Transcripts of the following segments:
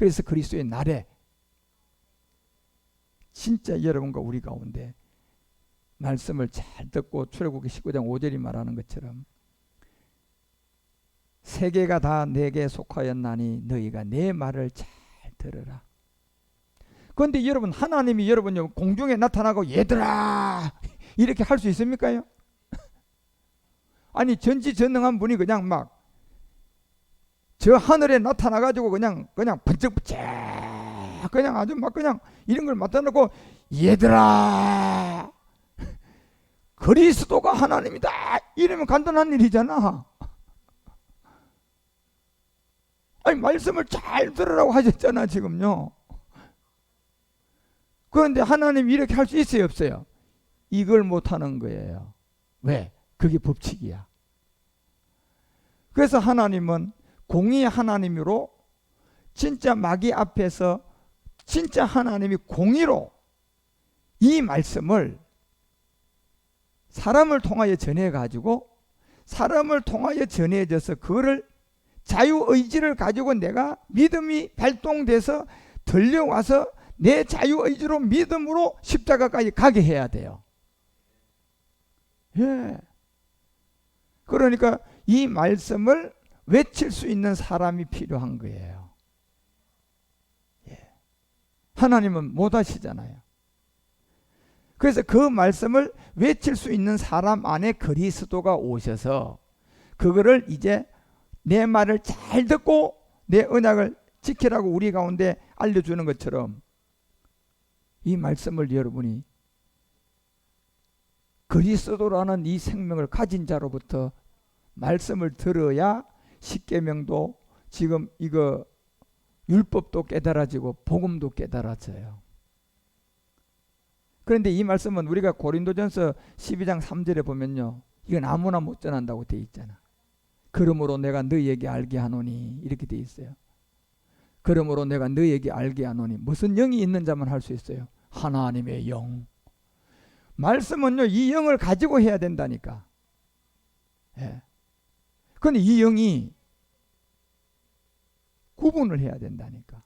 그래서 그리스도의 날에 진짜 여러분과 우리 가운데 말씀을 잘 듣고 출애굽기 19장 5절이 말하는 것처럼 세계가 다 내게 속하였나니 너희가 내 말을 잘 들으라. 그런데 여러분, 하나님이 여러분 공중에 나타나고 얘들아 이렇게 할 수 있습니까요? 아니 전지전능한 분이 그냥 막 저 하늘에 나타나가지고 그냥 번쩍번쩍 그냥 아주 막 그냥 이런 걸 맡아놓고 얘들아 그리스도가 하나님이다 이러면 간단한 일이잖아. 아니 말씀을 잘 들으라고 하셨잖아 지금요. 그런데 하나님이 이렇게 할 수 있어요 없어요? 이걸 못하는 거예요. 왜? 그게 법칙이야. 그래서 하나님은 공의 하나님으로 진짜 마귀 앞에서 진짜 하나님이 공의로 이 말씀을 사람을 통하여 전해가지고 사람을 통하여 전해져서 그거를 자유의지를 가지고 내가 믿음이 발동돼서 들려와서 내 자유의지로 믿음으로 십자가까지 가게 해야 돼요. 예. 그러니까 이 말씀을 외칠 수 있는 사람이 필요한 거예요. 예. 하나님은 못 하시잖아요. 그래서 그 말씀을 외칠 수 있는 사람 안에 그리스도가 오셔서 그거를 이제 내 말을 잘 듣고 내 언약을 지키라고 우리 가운데 알려주는 것처럼 이 말씀을 여러분이 그리스도라는 이 생명을 가진 자로부터 말씀을 들어야 십계명도 지금 이거 율법도 깨달아지고 복음도 깨달아져요. 그런데 이 말씀은 우리가 고린도전서 12장 3절에 보면요, 이건 아무나 못 전한다고 돼 있잖아. 그러므로 내가 너희에게 알게 하노니 이렇게 돼 있어요. 그러므로 내가 너희에게 알게 하노니 무슨 영이 있는 자만 할 수 있어요? 하나님의 영. 말씀은요 이 영을 가지고 해야 된다니까. 예. 그런데 이 영이 구분을 해야 된다니까.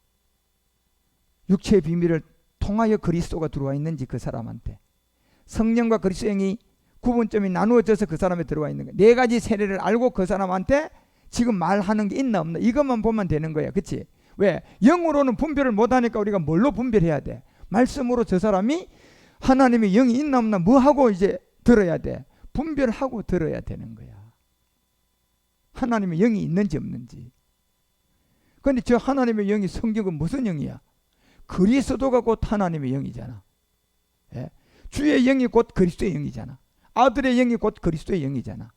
육체의 비밀을 통하여 그리스도가 들어와 있는지 그 사람한테 성령과 그리스도 영이 구분점이 나누어져서 그 사람에 들어와 있는 거야. 네 가지 세례를 알고 그 사람한테 지금 말하는 게 있나 없나 이것만 보면 되는 거야. 그치? 왜? 영으로는 분별을 못하니까 우리가 뭘로 분별해야 돼? 말씀으로 저 사람이 하나님의 영이 있나 없나 뭐 하고 이제 들어야 돼? 분별하고 들어야 되는 거야. 하나님의 영이 있는지 없는지. 그런데 저 하나님의 영이 성경은 무슨 영이야? 그리스도가 곧 하나님의 영이잖아. 예? 주의 영이 곧 그리스도의 영이잖아. 아들의 영이 곧 그리스도의 영이잖아.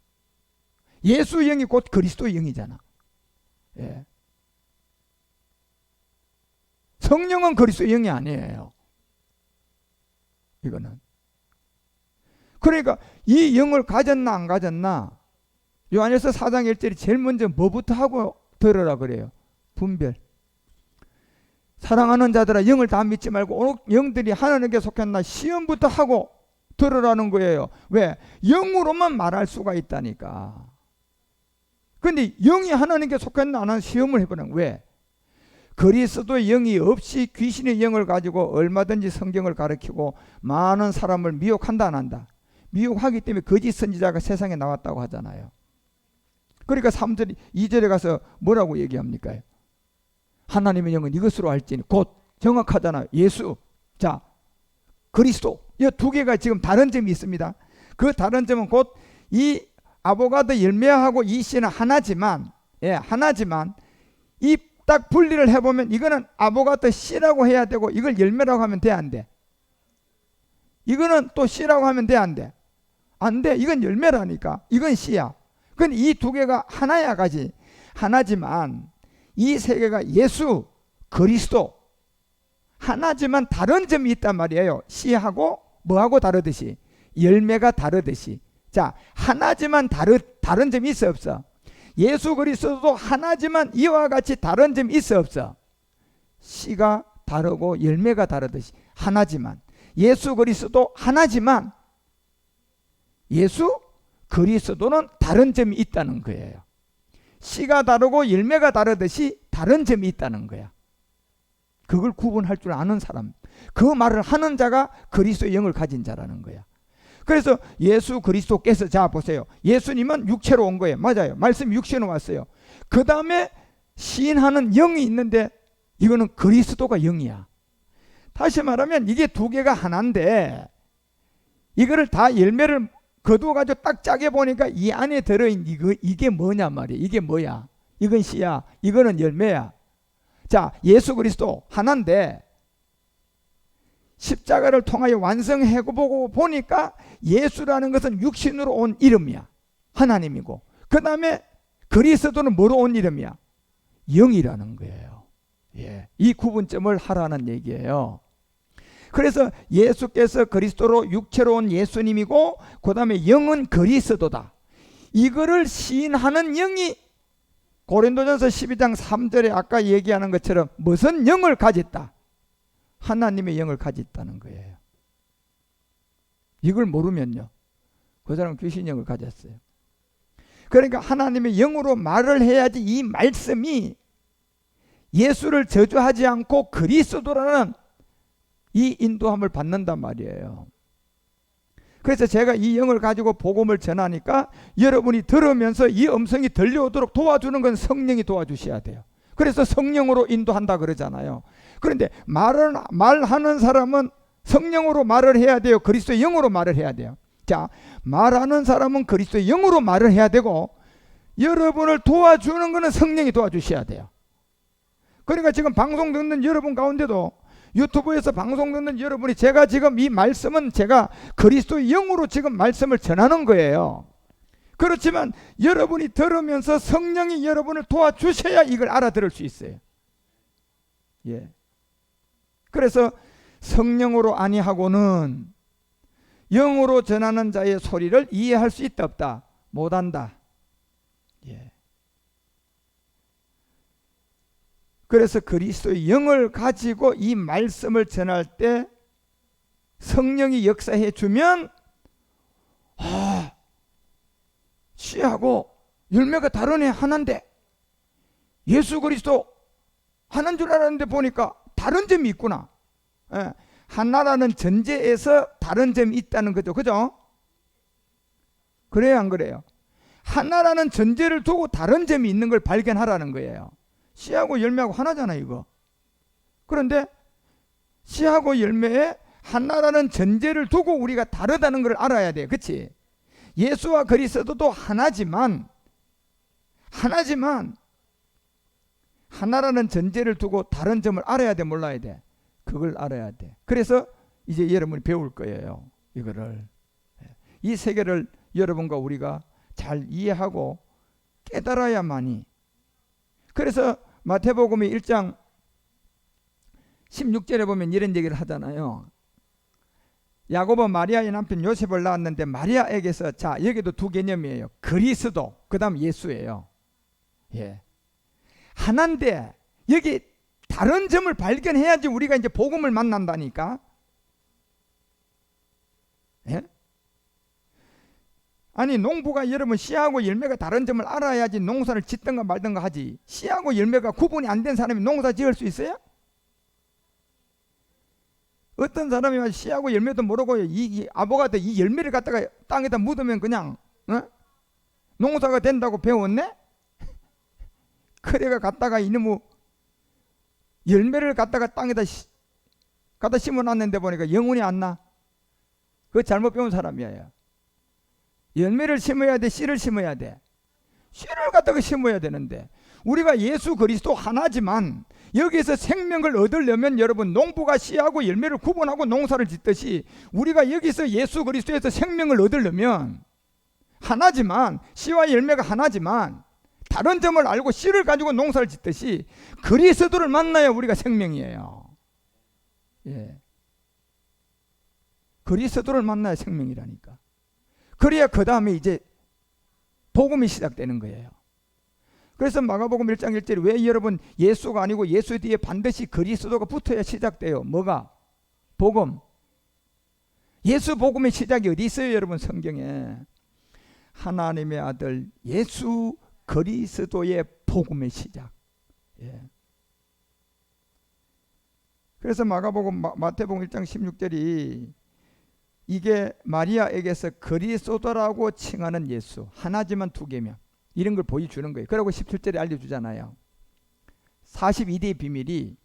예수의 영이 곧 그리스도의 영이잖아. 예. 성령은 그리스도의 영이 아니에요. 이거는. 그러니까 이 영을 가졌나 안 가졌나 요한일서 4장 1절이 제일 먼저 뭐부터 하고 들으라 그래요? 분별. 사랑하는 자들아 영을 다 믿지 말고 영들이 하나님께 속했나 시험부터 하고 들으라는 거예요. 왜? 영으로만 말할 수가 있다니까. 근데 영이 하나님께 속했나 안 하는 시험을 해보는. 왜? 그리스도의 영이 없이 귀신의 영을 가지고 얼마든지 성경을 가르치고 많은 사람을 미혹한다 안 한다? 미혹하기 때문에 거짓 선지자가 세상에 나왔다고 하잖아요. 그러니까 3절 2절에 가서 뭐라고 얘기합니까? 하나님의 영은 이것으로 알지니 곧 정확하잖아요. 예수, 자 그리스도. 이 두 개가 지금 다른 점이 있습니다. 그 다른 점은 곧 이 아보가도 열매하고 이 씨는 하나지만, 예, 하나지만 이 딱 분리를 해보면 이거는 아보가도 씨라고 해야 되고 이걸 열매라고 하면 돼 안 돼? 이거는 또 씨라고 하면 돼 안 돼? 안 돼. 이건 열매라니까. 이건 씨야. 근데 이 두 개가 하나야 가지. 하나지만 이 세 개가 예수, 그리스도 하나지만 다른 점이 있단 말이에요. 씨하고 뭐하고 다르듯이 열매가 다르듯이. 자, 하나지만 다른 점이 있어 없어? 예수 그리스도도 하나지만 이와 같이 다른 점이 있어 없어? 씨가 다르고 열매가 다르듯이 하나지만 예수 그리스도 하나지만 예수 그리스도는 다른 점이 있다는 거예요. 씨가 다르고 열매가 다르듯이 다른 점이 있다는 거야. 그걸 구분할 줄 아는 사람, 그 말을 하는 자가 그리스도의 영을 가진 자라는 거야. 그래서 예수 그리스도께서, 자 보세요, 예수님은 육체로 온 거예요. 맞아요. 말씀 육체로 왔어요. 그 다음에 시인하는 영이 있는데 이거는 그리스도가 영이야. 다시 말하면 이게 두 개가 하나인데 이거를 다 열매를 거두어가지고 딱 짜게 보니까 이 안에 들어있는 이게 뭐냐 말이야. 이게 뭐야? 이건 씨야, 이거는 열매야. 자, 예수 그리스도 하나인데 십자가를 통하여 완성해보고 보니까 예수라는 것은 육신으로 온 이름이야. 하나님이고, 그 다음에 그리스도는 뭐로 온 이름이야? 영이라는 거예요. 예, 이 구분점을 하라는 얘기예요. 그래서 예수께서 그리스도로 육체로 온 예수님이고, 그 다음에 영은 그리스도다. 이거를 시인하는 영이 고린도전서 12장 3절에 아까 얘기하는 것처럼 무슨 영을 가졌다? 하나님의 영을 가졌다는 거예요. 이걸 모르면요, 그 사람은 귀신 영을 가졌어요. 그러니까 하나님의 영으로 말을 해야지 이 말씀이 예수를 저주하지 않고 그리스도라는 이 인도함을 받는단 말이에요. 그래서 제가 이 영을 가지고 복음을 전하니까 여러분이 들으면서 이 음성이 들려오도록 도와주는 건 성령이 도와주셔야 돼요. 그래서 성령으로 인도한다 그러잖아요. 그런데 말하는 사람은 성령으로 말을 해야 돼요? 그리스도의 영으로 말을 해야 돼요? 자, 말하는 사람은 그리스도의 영으로 말을 해야 되고, 여러분을 도와주는 것은 성령이 도와주셔야 돼요. 그러니까 지금 방송 듣는 여러분 가운데도, 유튜브에서 방송 듣는 여러분이, 제가 지금 이 말씀은 제가 그리스도의 영으로 지금 말씀을 전하는 거예요. 그렇지만 여러분이 들으면서 성령이 여러분을 도와주셔야 이걸 알아들을 수 있어요. 예. 그래서 성령으로 아니하고는 영으로 전하는 자의 소리를 이해할 수 있다 없다? 못한다. 예. 그래서 그리스도의 영을 가지고 이 말씀을 전할 때 성령이 역사해 주면, 아, 씨하고 열매가 다르네, 하나인데 예수 그리스도 하나인 줄 알았는데 보니까 다른 점이 있구나. 예. 하나라는 전제에서 다른 점이 있다는 거죠. 그죠? 그래요, 안 그래요? 하나라는 전제를 두고 다른 점이 있는 걸 발견하라는 거예요. 씨하고 열매하고 하나잖아, 이거. 그런데 씨하고 열매에 하나라는 전제를 두고 우리가 다르다는 걸 알아야 돼. 그치? 예수와 그리스도도 하나지만 하나라는 전제를 두고 다른 점을 알아야 돼, 몰라야 돼? 그걸 알아야 돼. 그래서 이제 여러분이 배울 거예요, 이거를. 이 세계를 여러분과 우리가 잘 이해하고 깨달아야만이. 그래서 마태복음 1장 16절에 보면 이런 얘기를 하잖아요. 야곱은 마리아의 남편 요셉을 낳았는데 마리아에게서, 자, 여기도 두 개념이에요. 그리스도, 그 다음 예수예요. 예. 하나인데 여기 다른 점을 발견해야지 우리가 이제 복음을 만난다니까. 예? 아니, 농부가 여러분 씨하고 열매가 다른 점을 알아야지 농사를 짓든가 말든가 하지. 씨하고 열매가 구분이 안 된 사람이 농사 지을 수 있어요? 어떤 사람이 씨하고 열매도 모르고 이 아보가도 이 열매를 갖다가 땅에다 묻으면 그냥 농사가 된다고 배웠네? 그래가 갖다가 이놈의 열매를 갖다가 땅에다 갖다 심어놨는데 보니까 영혼이 안 나. 그거 잘못 배운 사람이에요. 열매를 심어야 돼, 씨를 심어야 돼? 씨를 갖다가 심어야 되는데, 우리가 예수 그리스도 하나지만 여기에서 생명을 얻으려면 여러분, 농부가 씨하고 열매를 구분하고 농사를 짓듯이 우리가 여기서 예수 그리스도에서 생명을 얻으려면 하나지만, 씨와 열매가 하나지만 다른 점을 알고 씨를 가지고 농사를 짓듯이 그리스도를 만나야 우리가 생명이에요. 예. 그리스도를 만나야 생명이라니까. 그래야 그 다음에 이제 복음이 시작되는 거예요. 그래서 마가복음 1장 1절에 왜 여러분 예수가 아니고 예수 뒤에 반드시 그리스도가 붙어야 시작돼요? 뭐가? 복음. 예수 복음의 시작이 어디 있어요, 여러분? 성경에. 하나님의 아들 예수 그리스도의 복음의 시작. 예. 그래서 마가복음 마태복음 1장 16절이 이게 마리아에게서 그리스도라고 칭하는 예수, 하나지만 두 개면 이런 걸 보여주는 거예요. 그러고 17절에 알려주잖아요. 42대의 비밀이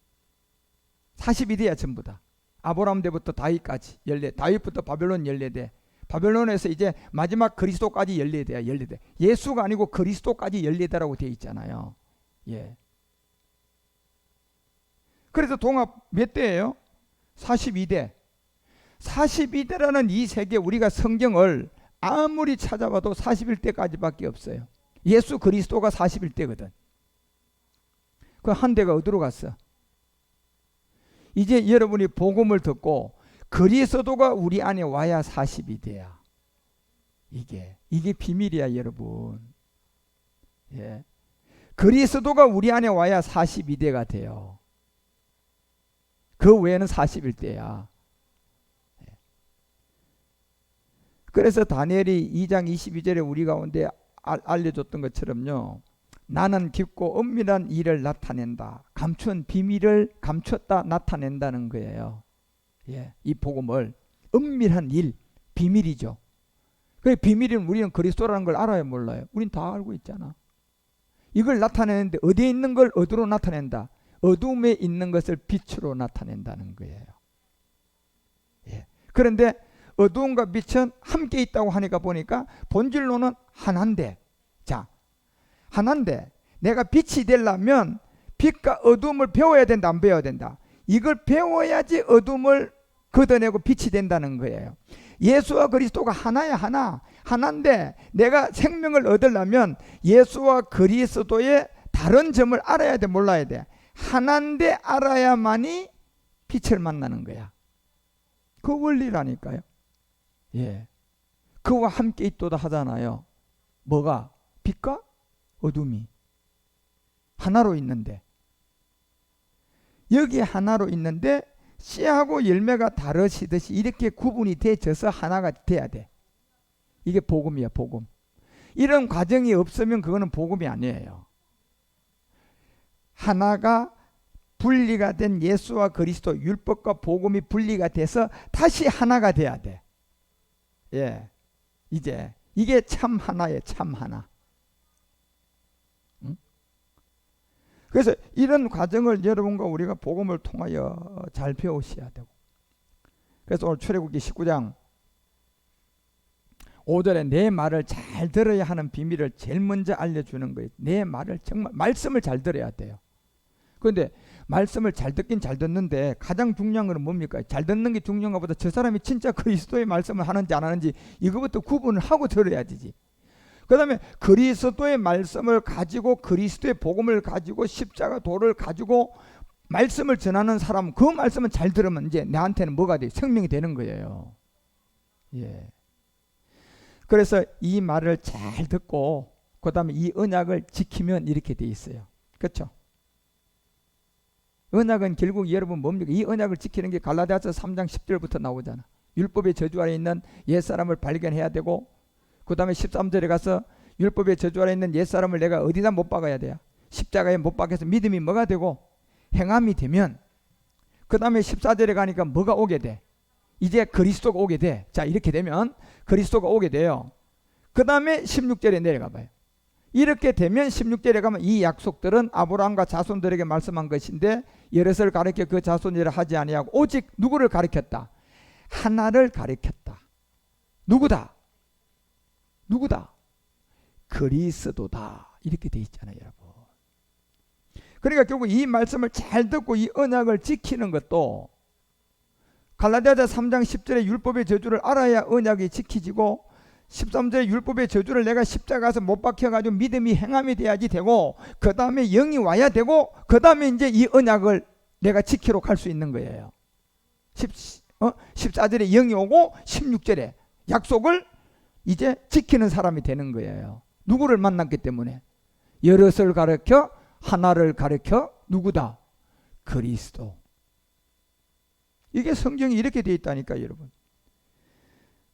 42대야 전부 다. 아브라함 때부터 다윗까지 14, 다윗부터 바벨론 14대, 바벨론에서 이제 마지막 그리스도까지 14대야. 14대. 예수가 아니고 그리스도까지 14대라고 되어 있잖아요. 예. 그래서 동합 몇 대예요? 42대. 42대라는 이 세계, 우리가 성경을 아무리 찾아봐도 41대까지밖에 없어요. 예수 그리스도가 41대거든. 그 한 대가 어디로 갔어? 이제 여러분이 복음을 듣고 그리스도가 우리 안에 와야 42대야. 이게 비밀이야, 여러분. 예. 그리스도가 우리 안에 와야 42대가 돼요. 그 외에는 41대야. 그래서 다니엘이 2장 22절에 우리 가운데 알려줬던 것처럼요, 나는 깊고 은밀한 일을 나타낸다. 감춘 비밀을 감췄다 나타낸다는 거예요. 예, 이 복음을 은밀한 일, 비밀이죠. 그 비밀은 우리는 그리스도라는 걸 알아요, 몰라요? 우린 다 알고 있잖아. 이걸 나타내는데 어디에 있는 걸 어디로 나타낸다? 어둠에 있는 것을 빛으로 나타낸다는 거예요. 예. 그런데 어두움과 빛은 함께 있다고 하니까 보니까 본질로는 하나인데, 자, 하나인데 내가 빛이 되려면 빛과 어둠을 배워야 된다, 안 배워야 된다? 이걸 배워야지 어둠을 걷어내고 빛이 된다는 거예요. 예수와 그리스도가 하나야, 하나인데 내가 생명을 얻으려면 예수와 그리스도의 다른 점을 알아야 돼, 몰라야 돼? 하나인데 알아야만이 빛을 만나는 거야. 그 원리라니까요. 예, 그와 함께 있도다 하잖아요. 뭐가? 빛과 어둠이 하나로 있는데, 여기 하나로 있는데 씨하고 열매가 다르시듯이 이렇게 구분이 되어서 하나가 돼야 돼. 이게 복음이야, 복음. 이런 과정이 없으면 그거는 복음이 아니에요. 하나가 분리가 된 예수와 그리스도, 율법과 복음이 분리가 돼서 다시 하나가 돼야 돼. 예, 이제 이게 참 하나예요, 참 하나. 응? 그래서 이런 과정을 여러분과 우리가 복음을 통하여 잘 배우셔야 되고, 그래서 오늘 출애굽기 19장 5절에 내 말을 잘 들어야 하는 비밀을 제일 먼저 알려주는 거예요. 내 말을 정말, 말씀을 잘 들어야 돼요. 그런데 말씀을 잘 듣긴 잘 듣는데 가장 중요한 건 뭡니까? 잘 듣는 게 중요한 것보다 저 사람이 진짜 그리스도의 말씀을 하는지 안 하는지 이거부터 구분을 하고 들어야 되지. 그 다음에 그리스도의 말씀을 가지고, 그리스도의 복음을 가지고, 십자가 도를 가지고 말씀을 전하는 사람, 그 말씀을 잘 들으면 이제 나한테는 뭐가 돼? 생명이 되는 거예요. 예. 그래서 이 말을 잘 듣고 그 다음에 이 언약을 지키면 이렇게 돼 있어요. 그렇죠? 언약은 결국 여러분 뭡니까? 이 언약을 지키는 게 갈라디아서 3장 10절부터 나오잖아. 율법의 저주 아래 있는 옛사람을 발견해야 되고, 그 다음에 13절에 가서 율법의 저주 아래 있는 옛사람을 내가 어디다 못 박아야 돼요? 십자가에 못 박혀서 믿음이 뭐가 되고 행함이 되면, 그 다음에 14절에 가니까 뭐가 오게 돼? 이제 그리스도가 오게 돼. 자, 이렇게 되면 그리스도가 오게 돼요. 그 다음에 16절에 내려가 봐요. 이렇게 되면 16절에 가면 이 약속들은 아브라함과 자손들에게 말씀한 것인데 여럿을 가르쳐 그 자손이라 하지 아니하고 오직 누구를 가르쳤다? 하나를 가르쳤다. 누구다? 그리스도다. 이렇게 돼 있잖아요, 여러분. 그러니까 결국 이 말씀을 잘 듣고 이 언약을 지키는 것도 갈라디아서 3장 10절에 율법의 저주를 알아야 언약이 지키지고, 13절에 율법의 저주를 내가 십자가에서 못 박혀가지고 믿음이 행함이 돼야지 되고, 그 다음에 영이 와야 되고, 그 다음에 이제 이 언약을 내가 지키러 갈 수 있는 거예요. 14절에 영이 오고 16절에 약속을 이제 지키는 사람이 되는 거예요. 누구를 만났기 때문에? 여럿을 가르쳐 하나를 가르쳐 누구다? 그리스도. 이게 성경이 이렇게 되어 있다니까, 여러분.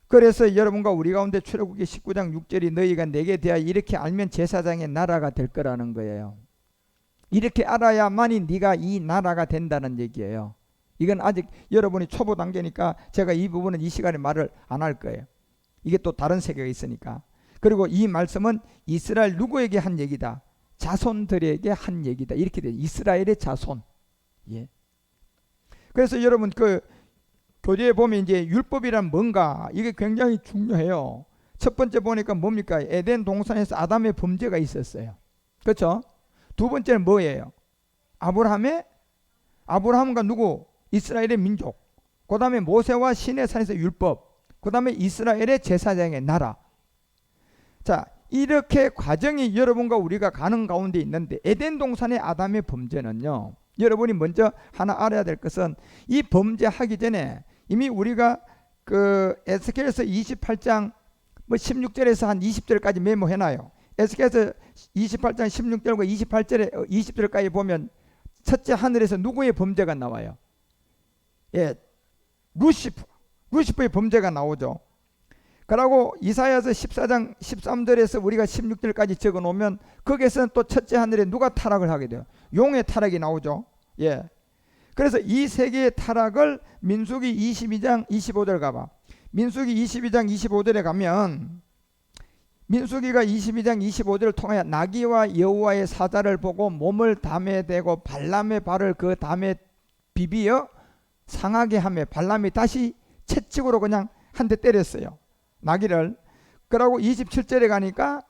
그래서 여러분과 우리 가운데 출애굽기 19장 6절이 너희가 내게 대하여 이렇게 알면 제사장의 나라가 될 거라는 거예요. 이렇게 알아야만이 네가 이 나라가 된다는 얘기예요. 이건 아직 여러분이 초보 단계니까 제가 이 부분은 이 시간에 말을 안 할 거예요. 이게 또 다른 세계가 있으니까. 그리고 이 말씀은 이스라엘 누구에게 한 얘기다? 자손들에게 한 얘기다. 이렇게 돼요. 이스라엘의 자손. 예. 그래서 여러분 그 교재에 보면 이제 율법이란 뭔가 이게 굉장히 중요해요. 첫 번째 보니까 뭡니까? 에덴 동산에서 아담의 범죄가 있었어요. 그렇죠? 두 번째는 뭐예요? 아브라함과 누구? 이스라엘의 민족. 그 다음에 모세와 시내산에서 율법. 그 다음에 이스라엘의 제사장의 나라. 자, 이렇게 과정이 여러분과 우리가 가는 가운데 있는데 에덴 동산의 아담의 범죄는요, 여러분이 먼저 하나 알아야 될 것은 이 범죄하기 전에 이미 우리가 그 에스겔서 28장 뭐 16절에서 한 20절까지 메모해놔요. 에스겔서 28장 16절과 28절에 20절까지 보면 첫째 하늘에서 누구의 범죄가 나와요? 예, 루시퍼의 범죄가 나오죠. 그리고 이사야서 14장 13절에서 우리가 16절까지 적어 놓으면 거기에서는 또 첫째 하늘에 누가 타락을 하게 돼요? 용의 타락이 나오죠. 예. 그래서 이 세 개의 타락을 민수기 22장 25절 가봐. 민수기 22장 25절에 가면 민수기가 22장 25절을 통하여 나귀와 여호와의 사자를 보고 몸을 담에 대고 발람의 발을 그 담에 비비어 상하게 하며 발람이 다시 채찍으로 그냥 한 대 때렸어요. 나귀를. 그러고 27절에 가니까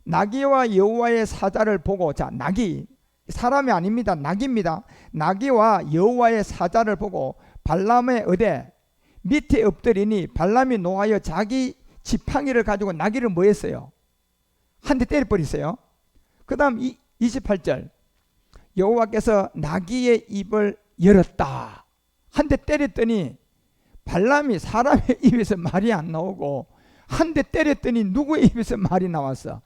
나귀와 여호와의 사자를 보고, 자, 나귀 사람이 아닙니다. 나귀입니다. 나귀와 여호와의 사자를 보고 발람의 어대 밑에 엎드리니 발람이 노하여 자기 지팡이를 가지고 나귀를 뭐 했어요? 한 대 때려버렸어요. 그 다음 28절 여호와께서 나귀의 입을 열었다. 한 대 때렸더니 발람이 사람의 입에서 말이 안 나오고 한 대 때렸더니 누구의 입에서 말이 나왔어?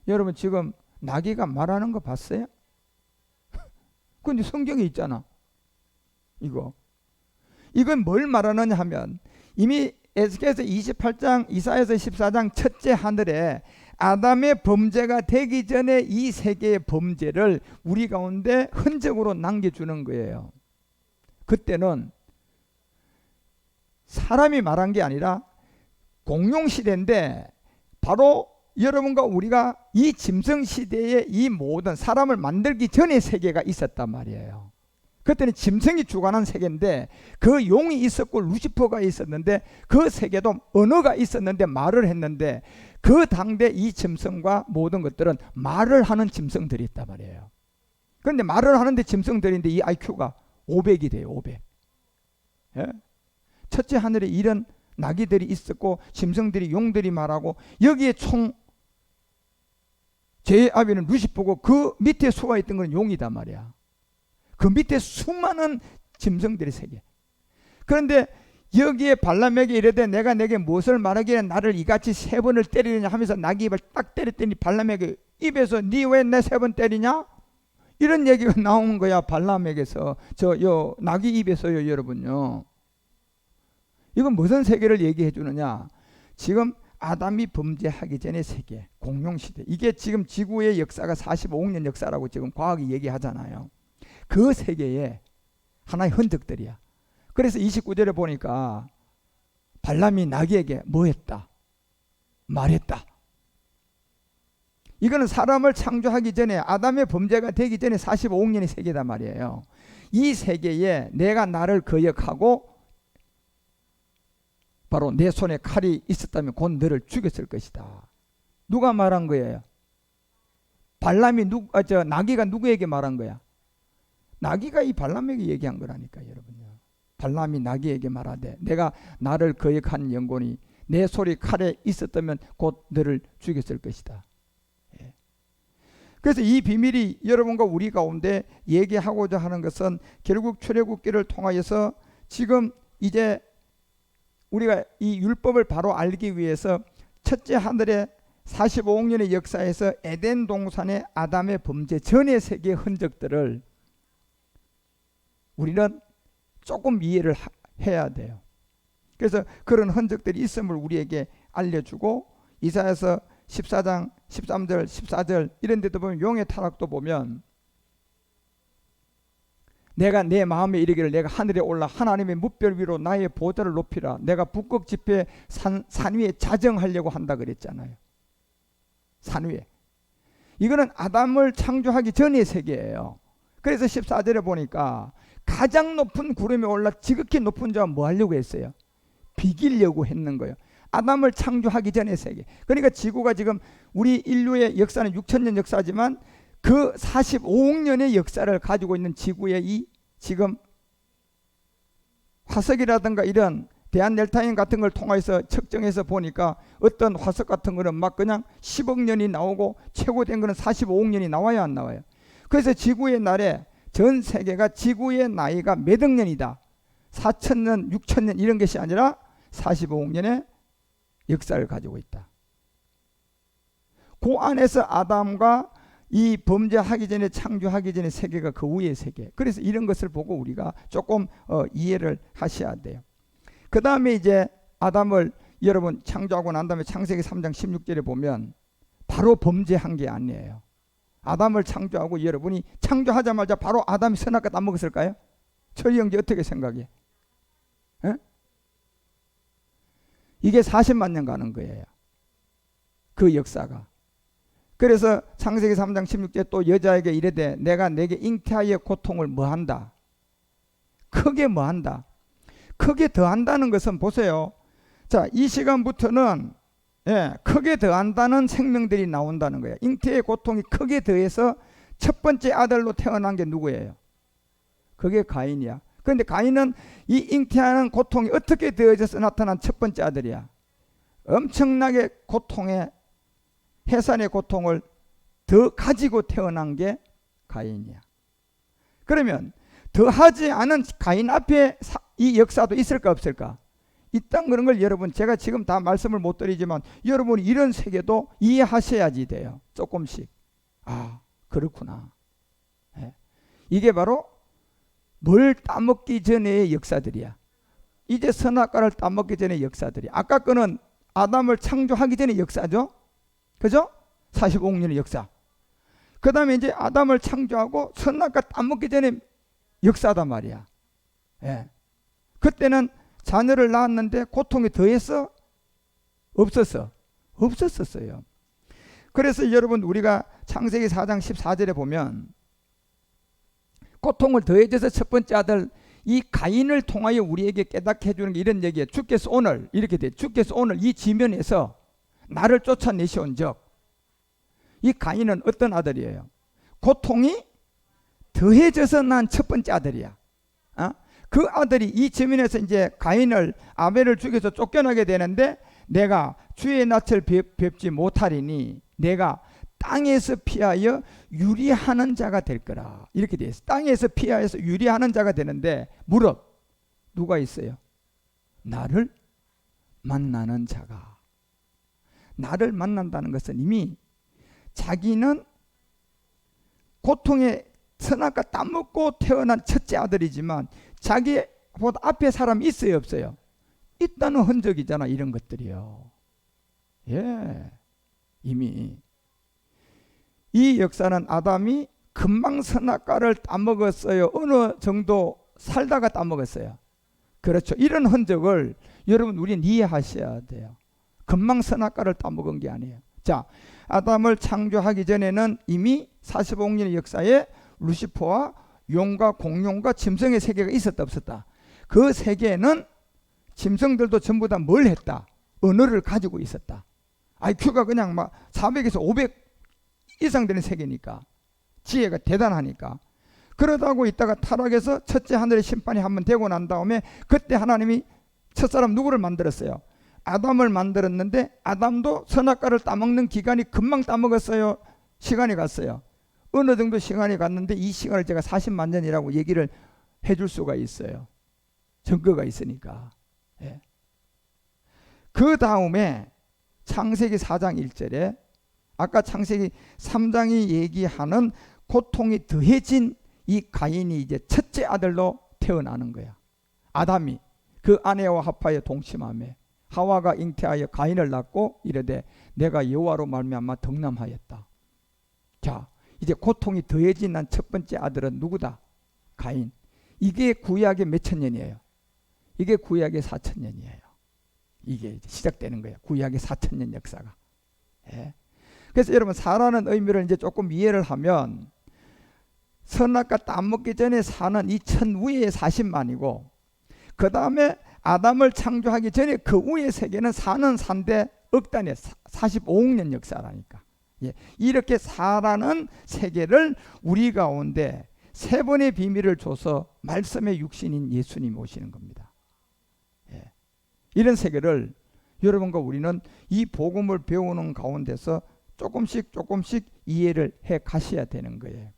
여러분 지금 나귀가 말하는 거 봤어요? 근데 성경에 있잖아. 이건 뭘 말하느냐 하면 이미 에스겔서 28장 이사야서 14장 첫째 하늘에 아담의 범죄가 되기 전에 이 세계의 범죄를 우리 가운데 흔적으로 남겨주는 거예요. 그때는 사람이 말한 게 아니라 공룡시대인데 바로 여러분과 우리가 이 짐승시대에 이 모든 사람을 만들기 전에 세계가 있었단 말이에요. 그때는 짐승이 주관한 세계인데 그 용이 있었고 루시퍼가 있었는데 그 세계도 언어가 있었는데 말을 했는데 그 당대 이 짐승과 모든 것들은 말을 하는 짐승들이 있단 말이에요. 그런데 말을 하는데 짐승들인데 이 IQ가 500이 돼요. 500. 예? 첫째 하늘에 이런 나귀들이 있었고 짐승들이 용들이 말하고 여기에 총 제아비는 루시퍼고 그 밑에 수가 있던 건 용이단 말이야. 그 밑에 수많은 짐승들의 세계. 그런데 여기에 발람에게 이르되 내가 내게 무엇을 말하기에 나를 이같이 3번을 때리느냐 하면서 나귀 입을 딱 때렸더니 발람에게 입에서 니 왜 내 3번 때리냐? 이런 얘기가 나온 거야. 발람에게서 나귀 입에서요. 여러분요. 이건 무슨 세계를 얘기해 주느냐? 지금 아담이 범죄하기 전의 세계, 공룡시대. 이게 지금 지구의 역사가 45억 년 역사라고 지금 과학이 얘기하잖아요. 그 세계에 하나의 흔적들이야. 그래서 29절에 보니까 발람이 나귀에게 뭐 했다? 말했다. 이거는 사람을 창조하기 전에 아담의 범죄가 되기 전에 45억 년의 세계단 말이에요. 이 세계에 내가 나를 거역하고 바로 내 손에 칼이 있었다면 곧 너를 죽였을 것이다. 누가 말한 거예요? 발람이 나귀가 누구에게 말한 거야? 나귀가 이 발람에게 얘기한 거라니까 여러분요. 발람이 나귀에게 말하되 내가 나를 거역한 영혼이 내 손이 칼에 있었다면 곧 너를 죽였을 것이다. 예. 그래서 이 비밀이 여러분과 우리 가운데 얘기하고자 하는 것은 결국 출애굽기를 통하여서 지금 이제 우리가 이 율법을 바로 알기 위해서 첫째 하늘의 45억 년의 역사에서 에덴 동산의 아담의 범죄 전의 세계의 흔적들을 우리는 조금 이해를 해야 돼요. 그래서 그런 흔적들이 있음을 우리에게 알려주고 이사야서 14장 13절 14절 이런 데도 보면 용의 타락도 보면 내가 내 마음에 이르기를 내가 하늘에 올라 하나님의 뭇별 위로 나의 보좌를 높이라. 내가 북극 지폐 산 위에 자정하려고 한다 그랬잖아요. 산 위에. 이거는 아담을 창조하기 전의 세계예요. 그래서 14절에 보니까 가장 높은 구름에 올라 지극히 높은 자와 뭐 하려고 했어요? 비기려고 했는 거예요. 아담을 창조하기 전의 세계. 그러니까 지구가 지금 우리 인류의 역사는 6천년 역사지만 그 45억 년의 역사를 가지고 있는 지구의 이 지금 화석이라든가 이런 대한넬타인 같은 걸 통해서 측정해서 보니까 어떤 화석 같은 거는 막 그냥 10억 년이 나오고 최고된 거는 45억 년이 나와야 안 나와요. 그래서 지구의 날에 전 세계가 지구의 나이가 몇 억 년이다. 4천년, 6천년 이런 것이 아니라 45억 년의 역사를 가지고 있다. 그 안에서 아담과 이 범죄하기 전에 창조하기 전에 세계가 그 위의 세계. 그래서 이런 것을 보고 우리가 조금 이해를 하셔야 돼요. 그 다음에 이제 아담을 여러분 창조하고 난 다음에 창세기 3장 16절에 보면 바로 범죄한 게 아니에요. 아담을 창조하고 여러분이 창조하자마자 바로 아담이 선악과 따먹었을까요? 철이 형제 어떻게 생각해? 에? 이게 40만 년 가는 거예요. 그 역사가. 그래서 창세기 3장 16절에 또 여자에게 이르되 내가 내게 잉태하여 고통을 뭐한다? 크게 뭐한다? 크게 더한다는 것은 보세요. 자, 이 시간부터는 크게 더한다는 생명들이 나온다는 거예요. 잉태의 고통이 크게 더해서 첫 번째 아들로 태어난 게 누구예요? 그게 가인이야. 그런데 가인은 이 잉태하는 고통이 어떻게 더해져서 나타난 첫 번째 아들이야? 엄청나게 고통에 해산의 고통을 더 가지고 태어난 게 가인이야. 그러면 더하지 않은 가인 앞에 이 역사도 있을까 없을까? 있다는 그런 걸 여러분 제가 지금 다 말씀을 못 드리지만 여러분이 이런 세계도 이해하셔야지 돼요. 조금씩. 아 그렇구나. 이게 바로 뭘 따먹기 전의 역사들이야. 이제 선악과를 따먹기 전의 역사들이야. 아까 거는 아담을 창조하기 전의 역사죠. 그죠? 45억 년의 역사. 그 다음에 이제 아담을 창조하고 선악과 따먹기 전에 역사단 말이야. 그때는 자녀를 낳았는데 고통이 더했어? 없었어? 없었었어요. 그래서 여러분 우리가 창세기 4장 14절에 보면 고통을 더해져서 첫 번째 아들 이 가인을 통하여 우리에게 깨닫게 해주는 게 이런 얘기예요. 주께서 오늘 이렇게 돼. 주께서 오늘 이 지면에서 나를 쫓아내시온 적 이 가인은 어떤 아들이에요? 고통이 더해져서 난 첫 번째 아들이야. 그 아들이 이 지면에서 이제 가인을 아벨을 죽여서 쫓겨나게 되는데 내가 주의 낯을 뵙지 못하리니 내가 땅에서 피하여 유리하는 자가 될 거라. 이렇게 돼 있어. 땅에서 피하여서 유리하는 자가 되는데 무릇 누가 있어요? 나를 만나는 자가. 나를 만난다는 것은 이미 자기는 고통에 선악과 따먹고 태어난 첫째 아들이지만 자기보다 앞에 사람이 있어요 없어요? 있다는 흔적이잖아. 이런 것들이요. 이미 이 역사는 아담이 금방 선악과를 따먹었어요? 어느 정도 살다가 따먹었어요? 그렇죠. 이런 흔적을 여러분 우리는 이해하셔야 돼요. 금방 선악과를 따먹은 게 아니에요. 자, 아담을 창조하기 전에는 이미 45억 년의 역사에 루시퍼와 용과 공룡과 짐승의 세계가 있었다 없었다? 그 세계에는 짐승들도 전부 다 뭘 했다? 언어를 가지고 있었다. IQ가 그냥 막 400에서 500 이상 되는 세계니까 지혜가 대단하니까. 그러다고 있다가 타락해서 첫째 하늘의 심판이 한번 되고 난 다음에 그때 하나님이 첫사람 누구를 만들었어요? 아담을 만들었는데 아담도 선악과를 따먹는 기간이 금방 따먹었어요? 시간이 갔어요? 어느 정도 시간이 갔는데 이 시간을 제가 40만 년이라고 얘기를 해줄 수가 있어요. 증거가 있으니까. 그 다음에 창세기 4장 1절에 아까 창세기 3장이 얘기하는 고통이 더해진 이 가인이 이제 첫째 아들로 태어나는 거야. 아담이 그 아내와 합하여 동침하며 하와가 잉태하여 가인을 낳고 이르되 내가 여호와로 말미암아 덕남하였다. 자, 이제 고통이 더해진 난 첫 번째 아들은 누구다? 가인. 이게 구약의 몇천 년이에요. 이게 구약의 4,000년이에요. 이게 이제 시작되는 거예요. 구약의 4,000년 역사가. 예. 그래서 여러분 사라는 의미를 이제 조금 이해를 하면 선악과 땀 먹기 전에 사는 이 천위의 40만이고 그 다음에 아담을 창조하기 전에 그 위의 세계는 사는 산대 억단의 45억 년 역사라니까. 예. 이렇게 사라는 세계를 우리 가운데 세 번의 비밀을 줘서 말씀의 육신인 예수님이 오시는 겁니다. 예. 이런 세계를 여러분과 우리는 이 복음을 배우는 가운데서 조금씩 이해를 해 가셔야 되는 거예요.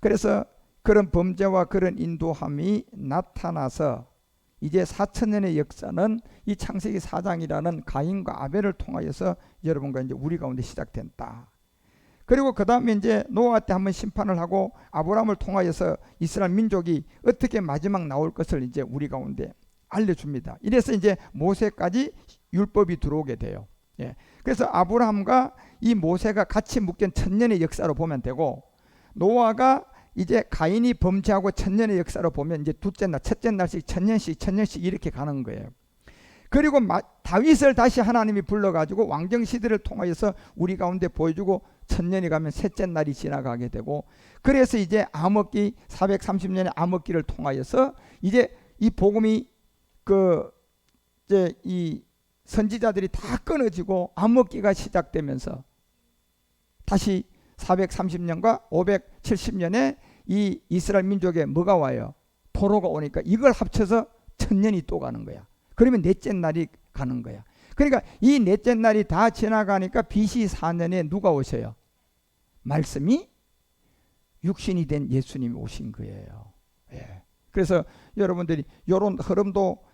그래서 그런 범죄와 그런 인도함이 나타나서 이제 4,000년의 역사는 이 창세기 4장이라는 가인과 아벨을 통하여서 여러분과 이제 우리 가운데 시작된다. 그리고 그 다음에 이제 노아 때 한번 심판을 하고 아브라함을 통하여서 이스라엘 민족이 어떻게 마지막 나올 것을 이제 우리 가운데 알려줍니다. 이래서 이제 모세까지 율법이 들어오게 돼요. 예. 그래서 아브라함과 이 모세가 같이 묶인 1000년의 역사로 보면 되고, 노아가 이제 가인이 범죄하고 1000년의 역사로 보면 이제 둘째 날, 첫째 날씩 1000년씩 이렇게 가는 거예요. 그리고 다윗을 다시 하나님이 불러가지고 왕정시대를 통하여서 우리 가운데 보여주고 1000년이 가면 셋째 날이 지나가게 되고, 그래서 이제 암흑기 430년의 암흑기를 통하여서 이제 이 복음이 이제 이 선지자들이 다 끊어지고 암흑기가 시작되면서 다시 430년과 570년에 이 이스라엘 민족에 뭐가 와요? 포로가 오니까 이걸 합쳐서 1000년이 또 가는 거야. 그러면 넷째 날이 가는 거야. 그러니까 이 넷째 날이 다 지나가니까 BC 4년에 누가 오셔요? 말씀이 육신이 된 예수님이 오신 거예요. 예. 그래서 여러분들이 이런 흐름도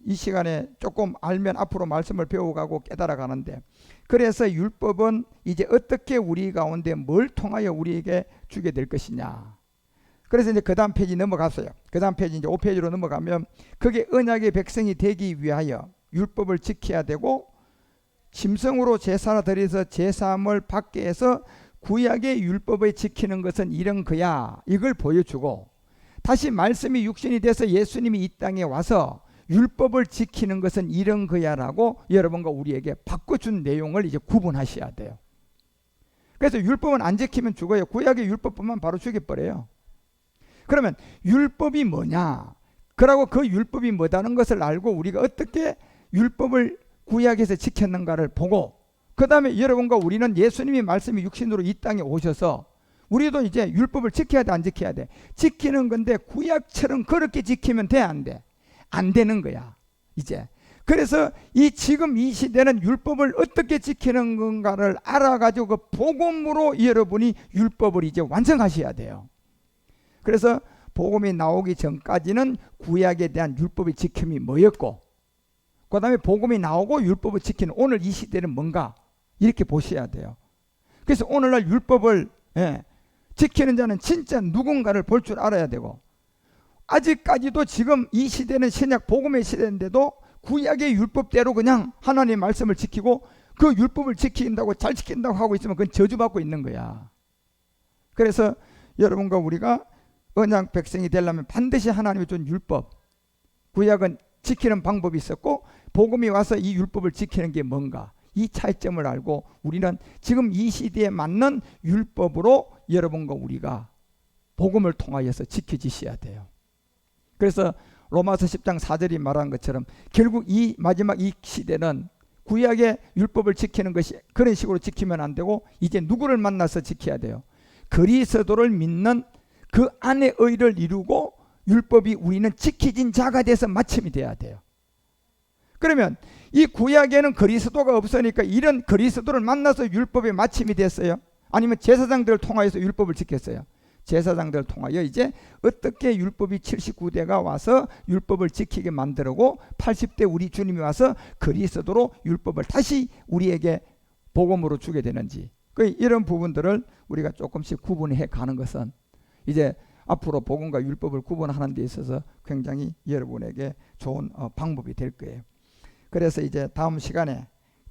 이 시간에 조금 알면 앞으로 말씀을 배워가고 깨달아 가는데, 그래서 율법은 이제 어떻게 우리 가운데 뭘 통하여 우리에게 주게 될 것이냐. 그래서 이제 그 다음 페이지 넘어갔어요. 그 다음 페이지 이제 5페이지로 넘어가면 그게 언약의 백성이 되기 위하여 율법을 지켜야 되고, 짐승으로 제사를 드려서 제사함을 받게 해서 구약의 율법을 지키는 것은 이런 거야, 이걸 보여주고, 다시 말씀이 육신이 돼서 예수님이 이 땅에 와서 율법을 지키는 것은 이런 거야라고 여러분과 우리에게 바꿔준 내용을 이제 구분하셔야 돼요. 그래서 율법은 안 지키면 죽어요. 구약의 율법만 바로 죽여버려요. 그러면 율법이 뭐냐? 그러고 그 율법이 뭐다는 것을 알고 우리가 어떻게 율법을 구약에서 지켰는가를 보고, 그 다음에 여러분과 우리는 예수님이 말씀이 육신으로 이 땅에 오셔서 우리도 이제 율법을 지켜야 돼, 안 지켜야 돼? 지키는 건데 구약처럼 그렇게 지키면 돼, 안 돼? 안 되는 거야 이제. 그래서 지금 이 시대는 율법을 어떻게 지키는 건가를 알아가지고 그 복음으로 여러분이 율법을 이제 완성하셔야 돼요. 그래서 복음이 나오기 전까지는 구약에 대한 율법의 지킴이 뭐였고, 그 다음에 복음이 나오고 율법을 지키는 오늘 이 시대는 뭔가, 이렇게 보셔야 돼요. 그래서 오늘날 율법을 지키는 자는 진짜 누군가를 볼 줄 알아야 되고, 아직까지도 지금 이 시대는 신약 복음의 시대인데도 구약의 율법대로 그냥 하나님의 말씀을 지키고 그 율법을 지킨다고 잘 지킨다고 하고 있으면 그건 저주받고 있는 거야. 그래서 여러분과 우리가 언약 백성이 되려면 반드시 하나님이 준 율법, 구약은 지키는 방법이 있었고 복음이 와서 이 율법을 지키는 게 뭔가, 이 차이점을 알고 우리는 지금 이 시대에 맞는 율법으로 여러분과 우리가 복음을 통하여서 지켜지셔야 돼요. 그래서 로마서 10장 4절이 말한 것처럼 결국 이 마지막 이 시대는 구약의 율법을 지키는 것이 그런 식으로 지키면 안 되고 이제 누구를 만나서 지켜야 돼요? 그리스도를 믿는 그 안에 의를 이루고 율법이 우리는 지켜진 자가 돼서 마침이 돼야 돼요. 그러면 이 구약에는 그리스도가 없으니까 이런 그리스도를 만나서 율법의 마침이 됐어요? 아니면 제사장들을 통하여서 율법을 지켰어요? 제사장들을 통하여 이제 어떻게 율법이 79대가 와서 율법을 지키게 만들고 80대 우리 주님이 와서 그리스도로 율법을 다시 우리에게 복음으로 주게 되는지, 이런 부분들을 우리가 조금씩 구분해 가는 것은 이제 앞으로 복음과 율법을 구분하는 데 있어서 굉장히 여러분에게 좋은 방법이 될 거예요. 그래서 이제 다음 시간에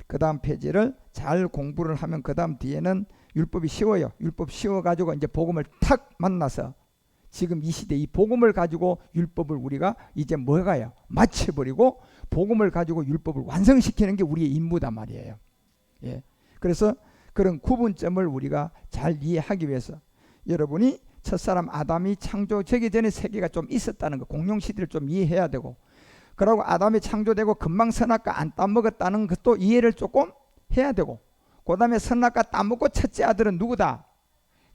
그 다음 페이지를 잘 공부를 하면 그 다음 뒤에는 율법이 쉬워요. 율법 쉬워가지고 이제 복음을 탁 만나서 지금 이 시대 이 복음을 가지고 율법을 우리가 이제 뭐가요? 마쳐버리고 복음을 가지고 율법을 완성시키는 게 우리의 임무단 말이에요. 예. 그래서 그런 구분점을 우리가 잘 이해하기 위해서 여러분이 첫사람 아담이 창조되기 전에 세계가 좀 있었다는 거, 공룡시대를 좀 이해해야 되고, 그리고 아담이 창조되고 금방 선악과 안 따먹었다는 것도 이해를 조금 해야 되고, 그 다음에 선악과 따먹고 첫째 아들은 누구다?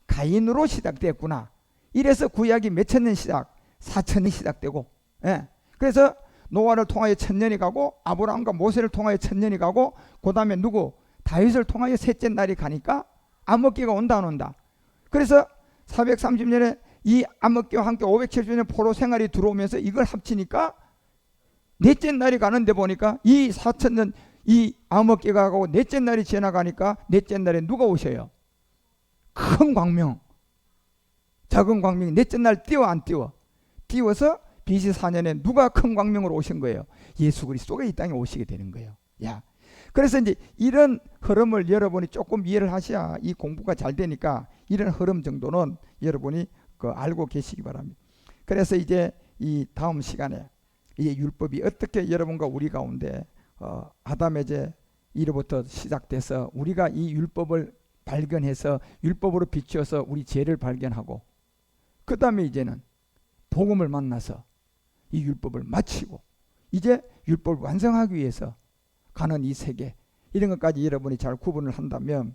가인으로 시작됐구나. 이래서 구약이 몇천 년 시작? 4천년이 시작되고, 예. 그래서 노아를 통하여 1000년이 가고, 아브라함과 모세를 통하여 1000년이 가고, 그 다음에 누구? 다윗을 통하여 셋째 날이 가니까 암흑기가 온다 안 온다. 그래서 430년에 이 암흑기와 함께 570년 포로 생활이 들어오면서 이걸 합치니까 넷째 날이 가는데 보니까 이 4000년 이 암흑기가 가고 넷째 날이 지나가니까 넷째 날에 누가 오셔요? 큰 광명. 작은 광명이 넷째 날 띄워 안 띄워? 띄워서 BC 4년에 누가 큰 광명으로 오신 거예요? 예수 그리스도가 이 땅에 오시게 되는 거예요. 야. 그래서 이제 이런 흐름을 여러분이 조금 이해를 하셔야 이 공부가 잘 되니까 이런 흐름 정도는 여러분이 알고 계시기 바랍니다. 그래서 이제 이 다음 시간에 이 율법이 어떻게 여러분과 우리 가운데 아담의 죄 이로부터 시작돼서 우리가 이 율법을 발견해서 율법으로 비추어서 우리 죄를 발견하고, 그 다음에 이제는 복음을 만나서 이 율법을 마치고 이제 율법을 완성하기 위해서 가는 이 세계, 이런 것까지 여러분이 잘 구분을 한다면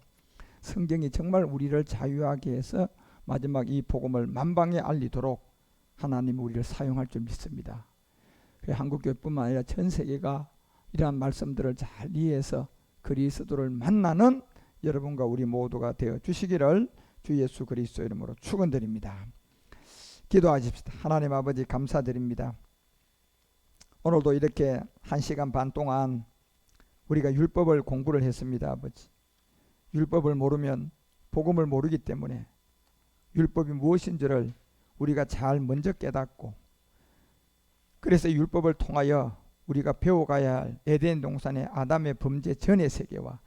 성경이 정말 우리를 자유하게 해서 마지막 이 복음을 만방에 알리도록 하나님 우리를 사용할 줄 믿습니다. 한국교회뿐만 아니라 전 세계가 이러한 말씀들을 잘 이해해서 그리스도를 만나는 여러분과 우리 모두가 되어 주시기를 주 예수 그리스도 이름으로 축원드립니다. 기도하십시다. 하나님 아버지 감사드립니다. 오늘도 이렇게 1시간 반 동안 우리가 율법을 공부를 했습니다. 아버지, 율법을 모르면 복음을 모르기 때문에 율법이 무엇인지를 우리가 잘 먼저 깨닫고, 그래서 율법을 통하여 우리가 배워가야 할 에덴 동산의 아담의 범죄 전의 세계와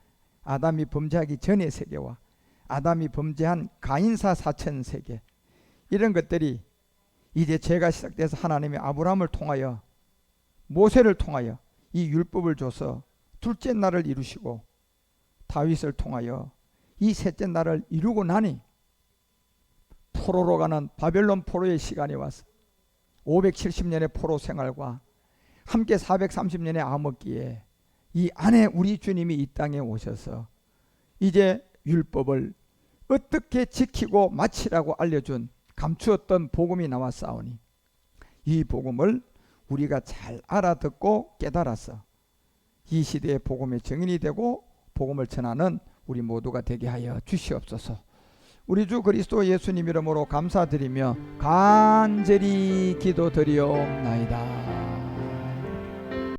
아담이 범죄하기 전의 세계와 아담이 범죄한 가인사 4천 세계, 이런 것들이 이제 죄가 시작돼서 하나님이 아브라함을 통하여 모세를 통하여 이 율법을 줘서 둘째 날을 이루시고 다윗을 통하여 이 셋째 날을 이루고 나니 포로로 가는 바벨론 포로의 시간이 와서 570년의 포로 생활과 함께 430년의 암흑기에 이 안에 우리 주님이 이 땅에 오셔서 이제 율법을 어떻게 지키고 마치라고 알려준 감추었던 복음이 나왔사오니 이 복음을 우리가 잘 알아듣고 깨달아서 이 시대의 복음의 증인이 되고 복음을 전하는 우리 모두가 되게 하여 주시옵소서. 우리 주 그리스도 예수님 이름으로 감사드리며 간절히 기도드리옵나이다.